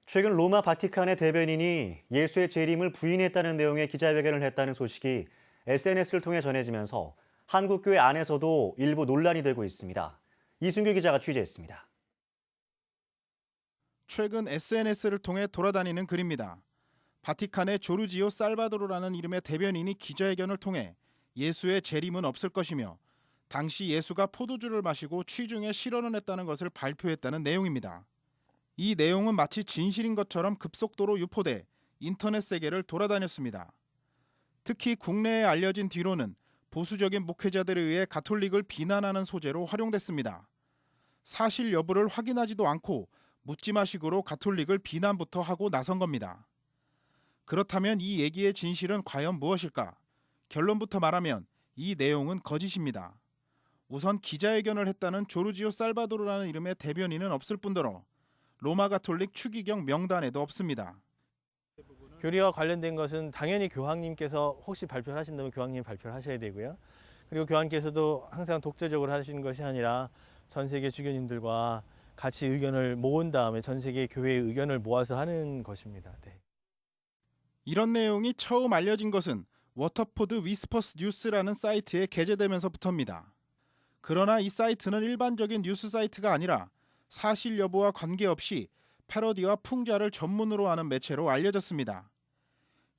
최근 로마 바티칸의 대변인이 예수의 재림을 부인했다는 내용의 기자회견을 했다는 소식이 SNS를 통해 전해지면서 한국교회 안에서도 일부 논란이 되고 있습니다. 이순규 기자가 취재했습니다. 최근 SNS를 통해 돌아다니는 글입니다. 바티칸의 조르지오 살바도르라는 이름의 대변인이 기자회견을 통해 예수의 재림은 없을 것이며 당시 예수가 포도주를 마시고 취중에 실언을 했다는 것을 발표했다는 내용입니다. 이 내용은 마치 진실인 것처럼 급속도로 유포돼 인터넷 세계를 돌아다녔습니다. 특히 국내에 알려진 뒤로는 보수적인 목회자들에 의해 가톨릭을 비난하는 소재로 활용됐습니다. 사실 여부를 확인하지도 않고 묻지마식으로 가톨릭을 비난부터 하고 나선 겁니다. 그렇다면 이 얘기의 진실은 과연 무엇일까? 결론부터 말하면 이 내용은 거짓입니다. 우선 기자회견을 했다는 조르지오 살바도르라는 이름의 대변인은 없을 뿐더러 로마 가톨릭 추기경 명단에도 없습니다. 교리와 관련된 것은 당연히 교황님께서 혹시 발표를 하신다면 교황님이 발표를 하셔야 되고요. 그리고 교황께서도 항상 독자적으로 하시는 것이 아니라 전 세계 주교님들과 같이 의견을 모은 다음에 전 세계 교회의 의견을 모아서 하는 것입니다. 네. 이런 내용이 처음 알려진 것은 워터포드 위스퍼스 뉴스라는 사이트에 게재되면서부터입니다. 그러나 이 사이트는 일반적인 뉴스 사이트가 아니라 사실 여부와 관계없이 패러디와 풍자를 전문으로 하는 매체로 알려졌습니다.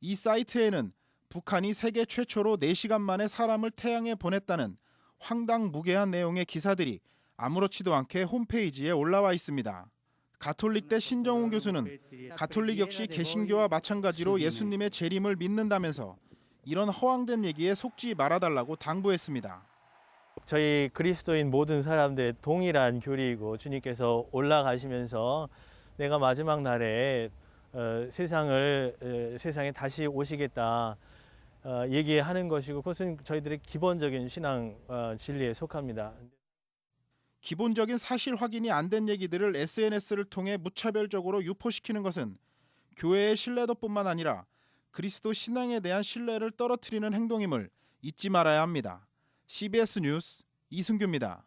이 사이트에는 북한이 세계 최초로 4시간 만에 사람을 태양에 보냈다는 황당무계한 내용의 기사들이 아무렇지도 않게 홈페이지에 올라와 있습니다. 가톨릭대 신정훈 교수는 가톨릭 역시 개신교와 마찬가지로 예수님의 재림을 믿는다면서 이런 허황된 얘기에 속지 말아달라고 당부했습니다. 저희 그리스도인 모든 사람들의 동일한 교리이고 주님께서 올라가시면서 내가 마지막 날에 세상에 다시 오시겠다 얘기하는 것이고 그것은 저희들의 기본적인 신앙 진리에 속합니다. 기본적인 사실 확인이 안 된 얘기들을 SNS를 통해 무차별적으로 유포시키는 것은 교회의 신뢰도뿐만 아니라 그리스도 신앙에 대한 신뢰를 떨어뜨리는 행동임을 잊지 말아야 합니다. CBS 뉴스 이승규입니다.